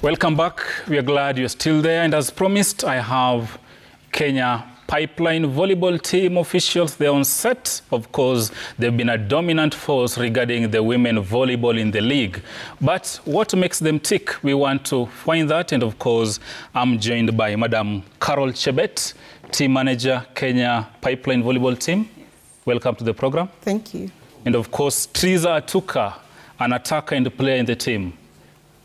Welcome back. We are glad you're still there. And as promised, I have Kenya Pipeline volleyball team officials. They're on set. Of course, they've been a dominant force regarding the women volleyball in the league. But what makes them tick? We want to find that. And of course, I'm joined by Madam Carol Chebet, team manager, Kenya Pipeline volleyball team. Welcome to the program. Thank you. And of course, Triza Atuka, an attacker and player in the team.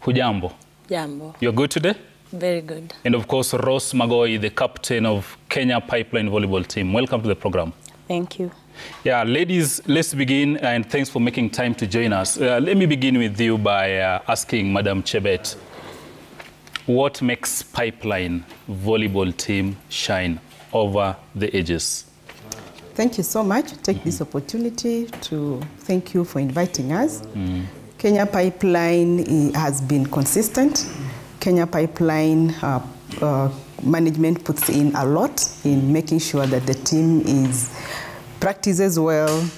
Hujambo? Jambo. You're good today? Very good. And of course, Rose Magoi, the captain of Kenya Pipeline volleyball team. Welcome to the program. Thank you. Yeah, ladies, let's begin, and thanks for making time to join us. Let me begin with you by asking Madam Chebet, what makes Pipeline volleyball team shine over the ages? Thank you so much. Take this opportunity to thank you for inviting us. Kenya Pipeline has been consistent. Kenya Pipeline management puts in a lot in making sure that the team practices well.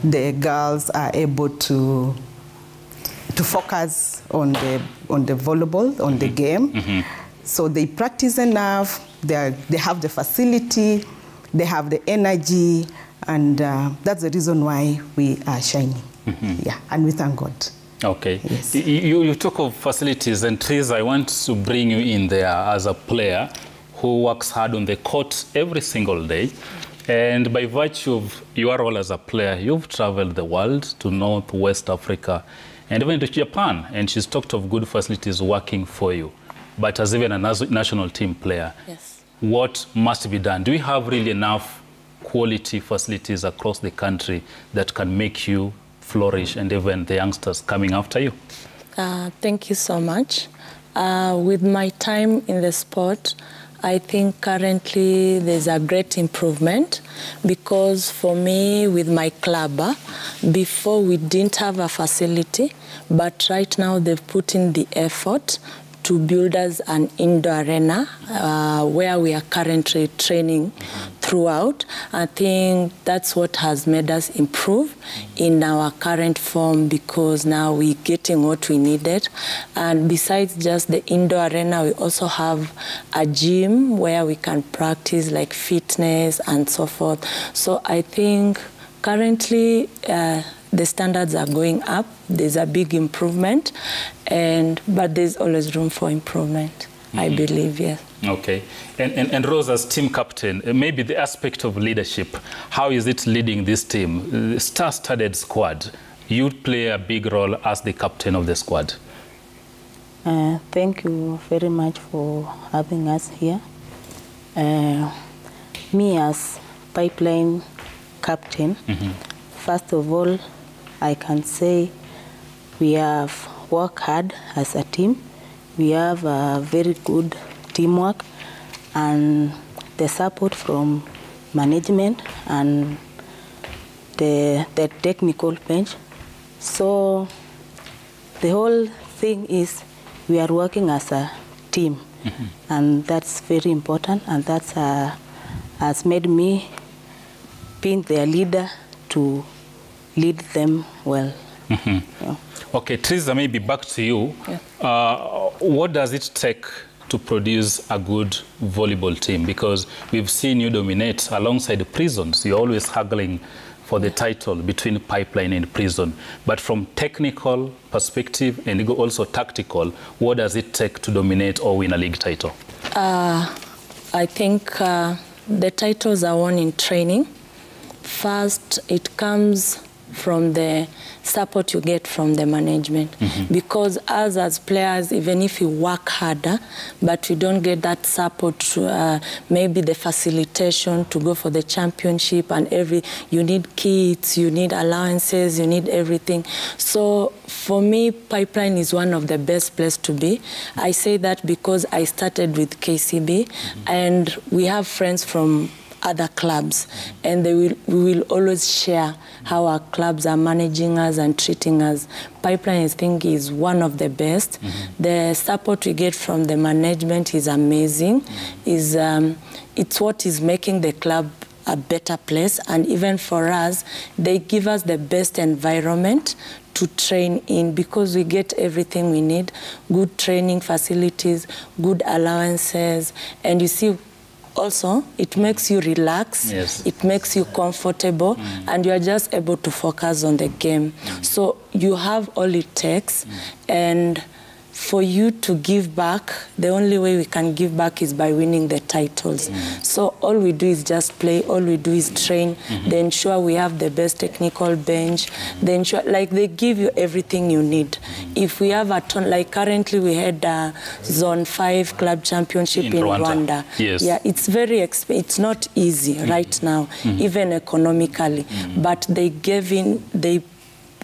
The girls are able to focus on the volleyball, on the game. So they practice enough. They have the facility. They have the energy, and that's the reason why we are shining. Yeah, and we thank God. Okay. Yes. You talk of facilities, and Triz, I want to bring you in there as a player who works hard on the court every single day. And by virtue of your role as a player, you've traveled the world to North, West Africa, and even to Japan. And she's talked of good facilities working for you. But as even a national team player, Yes. what must be done? Do we have really enough quality facilities across the country that can make you flourish, and even the youngsters coming after you? Thank you so much. With my time in the sport, I think currently there's a great improvement, because for me, with my club, before we didn't have a facility, but right now they've put in the effort to build us an indoor arena where we are currently training throughout. I think that's what has made us improve in our current form, because now we're getting what we needed. And besides just the indoor arena, we also have a gym where we can practice like fitness and so forth. So I think currently the standards are going up. There's a big improvement, but there's always room for improvement, I believe, yes. Okay. And Rose, as team captain, maybe the aspect of leadership, how is it leading this team? The star-studded squad, you play a big role as the captain of the squad. Thank you very much for having us here. Me as Pipeline captain, first of all, I can say we have worked hard as a team. We have a very good teamwork, and the support from management and the technical bench. So the whole thing is we are working as a team, and that's very important, and that's has made me being their leader to lead them well. Yeah. Okay, Triza, maybe back to you. Yeah. What does it take to produce a good volleyball team? Because we've seen you dominate alongside the Prisons. You're always haggling for the title between Pipeline and Prison. But from technical perspective and also tactical, what does it take to dominate or win a league title? I think the titles are won in training. First, it comes from the support you get from the management. Because us as players, even if we work harder, but we don't get that support, maybe the facilitation to go for the championship and you need kits, you need allowances, you need everything. So for me, Pipeline is one of the best places to be. I say that because I started with KCB, and we have friends from other clubs, and we will always share how our clubs are managing us and treating us. Pipeline, I think, is one of the best. The support we get from the management is amazing. It's what is making the club a better place, and even for us, they give us the best environment to train in, because we get everything we need, good training facilities, good allowances, and you see, also, it makes you relax, yes. It makes you comfortable, and you are just able to focus on the game. So you have all it takes, and for you to give back, the only way we can give back is by winning the titles. So all we do is just play, all we do is train, they ensure we have the best technical bench, they ensure, like, they give you everything you need. If we have a ton, like currently we had a Zone 5 Club Championship in Rwanda. Yes. Yeah, it's very it's not easy right now, even economically, but they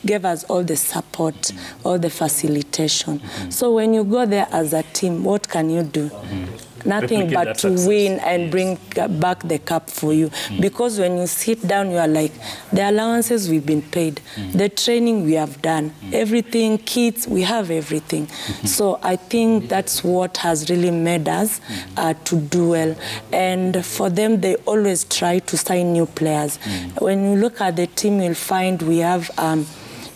gave us all the support, all the facilitation. So when you go there as a team, what can you do? Nothing but to win and bring back the cup for you. Because when you sit down, you are like, the allowances we've been paid, the training we have done, everything, kids, we have everything. So I think that's what has really made us to do well. And for them, they always try to sign new players. When you look at the team, you'll find we have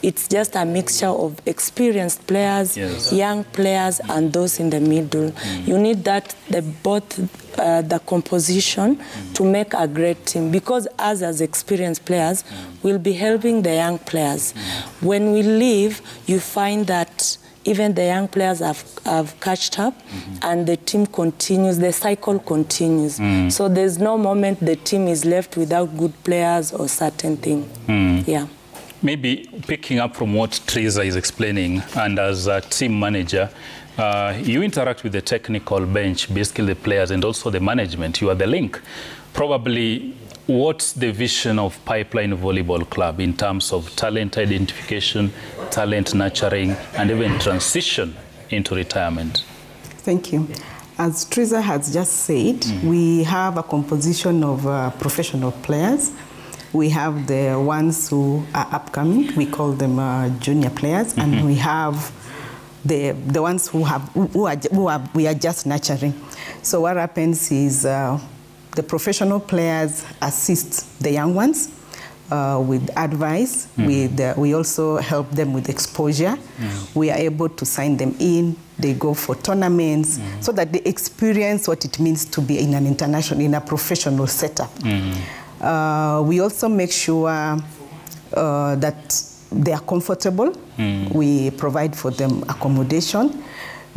it's just a mixture of experienced players, yes. young players, and those in the middle. You need that, the composition to make a great team, because us as experienced players will be helping the young players. When we leave, you find that even the young players have catched up, and the team continues, the cycle continues. So there's no moment the team is left without good players or certain thing. Yeah. Maybe picking up from what Teresa is explaining, and as a team manager, you interact with the technical bench, basically the players, and also the management. You are the link. Probably, what's the vision of Pipeline Volleyball Club in terms of talent identification, talent nurturing, and even transition into retirement? Thank you. As Teresa has just said, we have a composition of professional players. We have the ones who are upcoming, we call them junior players, and we have the ones who we are just nurturing. So what happens is the professional players assist the young ones with advice. We also help them with exposure. We are able to sign them in. They go for tournaments so that they experience what it means to be in an international, in a professional setup. We also make sure that they are comfortable. We provide for them accommodation.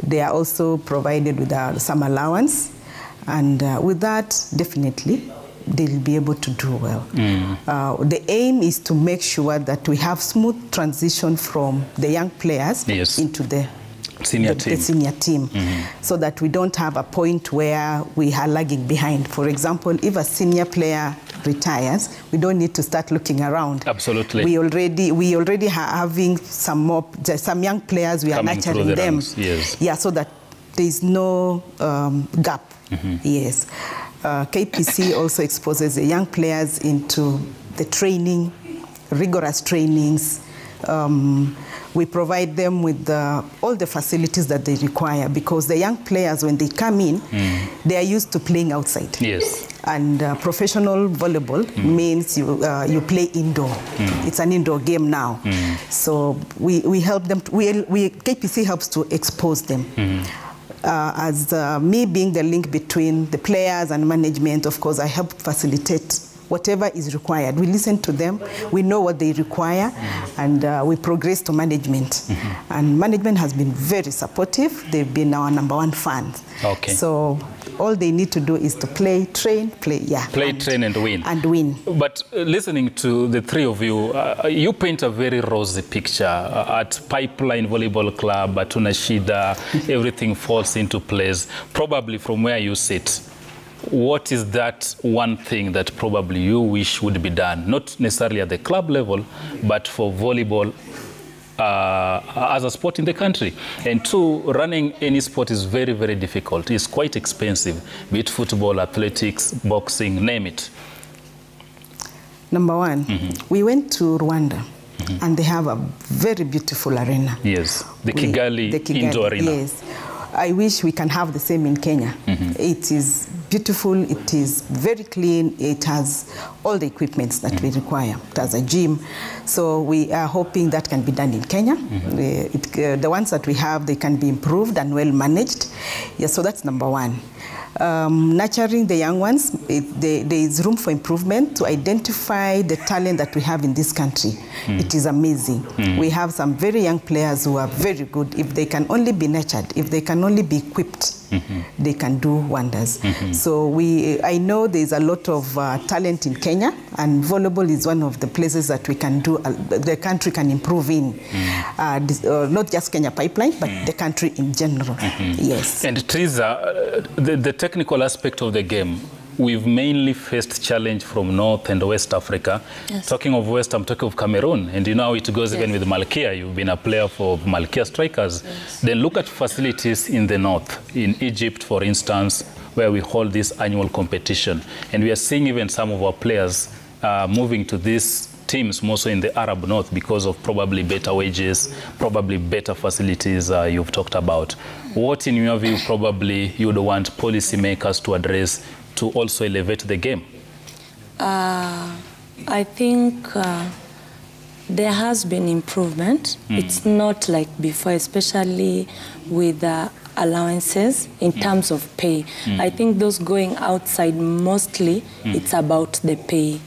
They are also provided with some allowance. And with that, definitely, they'll be able to do well. The aim is to make sure that we have smooth transition from the young players into the senior team, so that we don't have a point where we are lagging behind. For example, if a senior player retires, we don't need to start looking around. Absolutely. We already are having some young players. We are nurturing them. Yes. Yeah, so that there is no gap. Yes. KPC also exposes the young players into the training, rigorous trainings. We provide them with all the facilities that they require, because the young players, when they come in, they are used to playing outside. Yes. And professional volleyball means you play indoor. It's an indoor game now. So we help them. KPC helps to expose them. As me being the link between the players and management, of course, I help facilitate whatever is required. We listen to them, we know what they require, and we progress to management. And management has been very supportive. They've been our #1 fans. Okay. So all they need to do is to play, train, play, train and win. And win. But listening to the three of you, you paint a very rosy picture. At Pipeline Volleyball Club, at Tunashida, everything falls into place. Probably from where you sit, what is that one thing that probably you wish would be done, not necessarily at the club level, but for volleyball as a sport in the country? And two, running any sport is very, very difficult. It's quite expensive, be it football, athletics, boxing, name it. #1, we went to Rwanda, and they have a very beautiful arena. Yes, the Kigali Indoor Arena. Yes. I wish we can have the same in Kenya. It is beautiful, it is very clean, it has all the equipments that we require. It has a gym. So we are hoping that can be done in Kenya. The ones that we have, they can be improved and well managed. Yeah, so that's number one. Nurturing the young ones, there is room for improvement to identify the talent that we have in this country. It is amazing. We have some very young players who are very good. If they can only be nurtured, if they can only be equipped, they can do wonders. So I know there's a lot of talent in Kenya, and volleyball is one of the places that we can do, the country can improve in. Not just Kenya Pipeline, but the country in general. Yes. And Teresa, the technical aspect of the game, we've mainly faced challenge from North and West Africa. Yes. Talking of West, I'm talking of Cameroon. And you know how it goes even with Malkia. You've been a player for Malkia Strikers. Yes. Then look at facilities in the North, in Egypt, for instance, where we hold this annual competition. And we are seeing even some of our players moving to these teams, more so in the Arab North, because of probably better wages, probably better facilities you've talked about. What, in your view, probably you would want policymakers to address to also elevate the game? I think there has been improvement. It's not like before, especially with allowances in terms of pay. I think those going outside, mostly it's about the pay.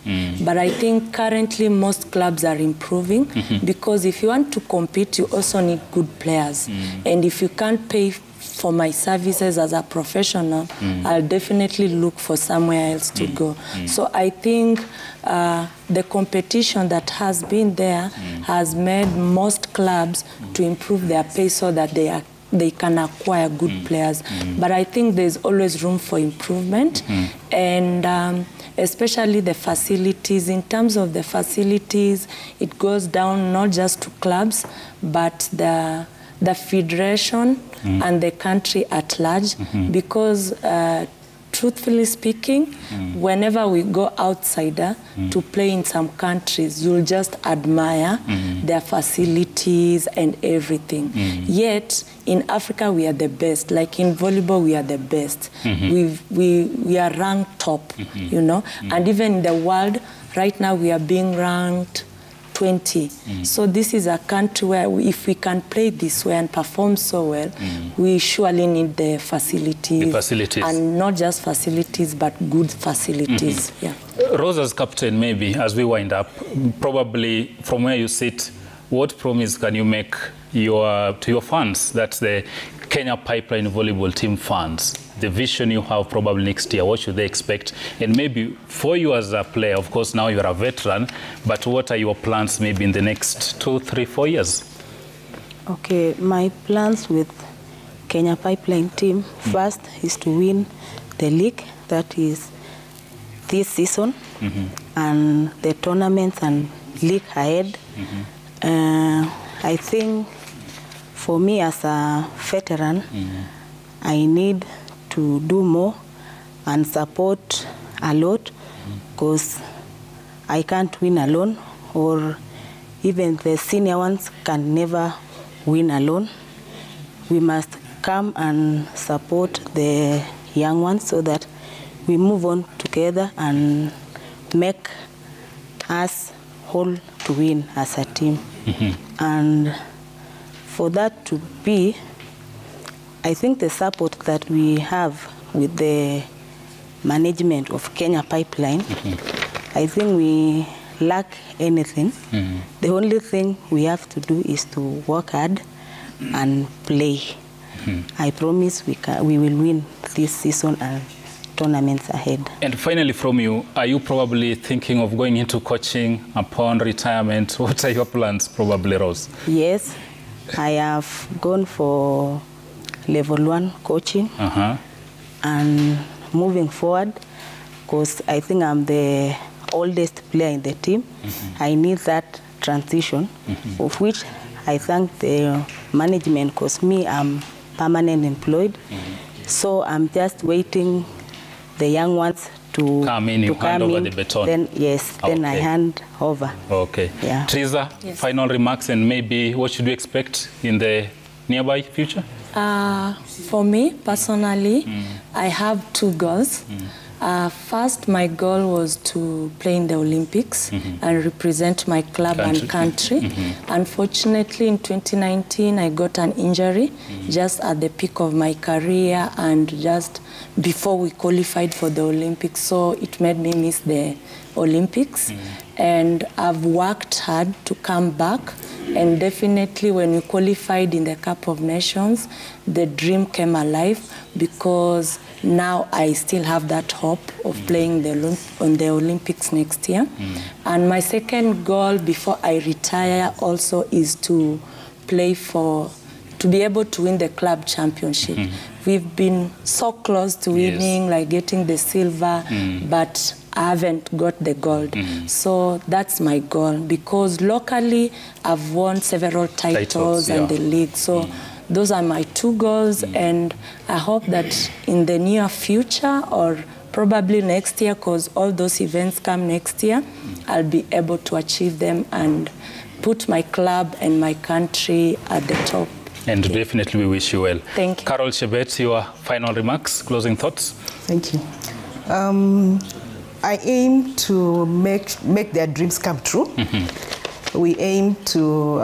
But I think currently most clubs are improving because if you want to compete, you also need good players. And if you can't pay for my services as a professional, I'll definitely look for somewhere else to go. So I think the competition that has been there has made most clubs to improve their pay so that they can acquire good players. But I think there's always room for improvement. And especially the facilities. In terms of the facilities, it goes down not just to clubs, but the federation and the country at large, because truthfully speaking, whenever we go outside to play in some countries, you'll just admire their facilities and everything. Yet, in Africa, we are the best. Like in volleyball, we are the best. We are ranked top, you know. And even in the world, right now, we are being ranked 20. So this is a country where if we can play this way and perform so well, we surely need the facilities. And not just facilities, but good facilities. Yeah. Rose, as captain, maybe, as we wind up, probably from where you sit, what promise can you make to your fans, that's the Kenya Pipeline volleyball team fans, the vision you have probably next year, what should they expect? And maybe for you as a player, of course, now you're a veteran, but what are your plans maybe in the next 2, 3, 4 years? Okay, my plans with Kenya Pipeline team, first is to win the league, that is this season, and the tournaments and league ahead. I think for me as a veteran, I need to do more and support a lot, because I can't win alone, or even the senior ones can never win alone. We must come and support the young ones so that we move on together and make us whole to win as a team. And for that to be, I think the support that we have with the management of Kenya Pipeline, I think we lack anything. The only thing we have to do is to work hard and play. I promise we will win this season and tournaments ahead. And finally from you, are you probably thinking of going into coaching upon retirement? What are your plans probably, Rose? Yes, I have gone for level 1 coaching and moving forward, because I think I'm the oldest player in the team. I need that transition, of which I thank the management, because me, I'm permanent employed. So I'm just waiting the young ones to come in, hand over the baton. Then, yes, then I hand over. Okay. Yeah. Teresa, final remarks, and maybe what should we expect in the nearby future? For me, personally, I have 2 goals. First, my goal was to play in the Olympics and represent my club and country. Unfortunately, in 2019, I got an injury just at the peak of my career and just before we qualified for the Olympics. So it made me miss the Olympics. And I've worked hard to come back. And definitely when we qualified in the Cup of Nations, the dream came alive because now I still have that hope of playing on the Olympics next year. And my second goal before I retire also is to play to be able to win the club championship. We've been so close to winning, like getting the silver, but I haven't got the gold. So that's my goal because locally I've won several titles and the league. So those are my 2 goals, and I hope that in the near future or probably next year, because all those events come next year, I'll be able to achieve them and put my club and my country at the top. And definitely we wish you well. Thank you. Carol Chebet, your final remarks, closing thoughts? Thank you. I aim to make their dreams come true. We aim to,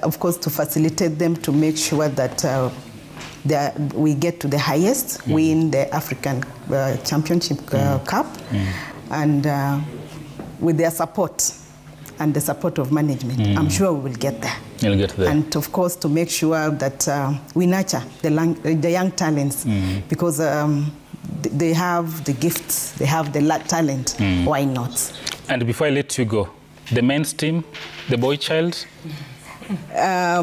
of course, to facilitate them to make sure that we get to the highest, win the African Championship Cup, and with their support and the support of management, I'm sure we will get there. You'll get there. And of course, to make sure that we nurture the young talents, because they have the gifts, they have the talent. Why not? And before I let you go, the men's team, the boy child?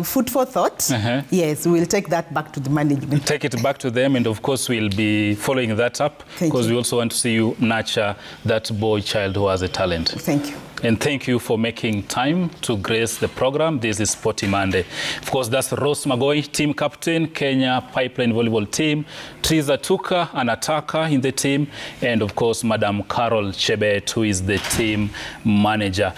Food for thought. Yes, we'll take that back to the management. Take it back to them, and of course we'll be following that up because we also want to see you nurture that boy child who has a talent. Thank you. And thank you for making time to grace the program. This is Sporty Monday. Of course, that's Rose Magoi, team captain, Kenya Pipeline Volleyball team. Triza Tuka, an attacker in the team. And of course, Madam Carol Chebet, who is the team manager.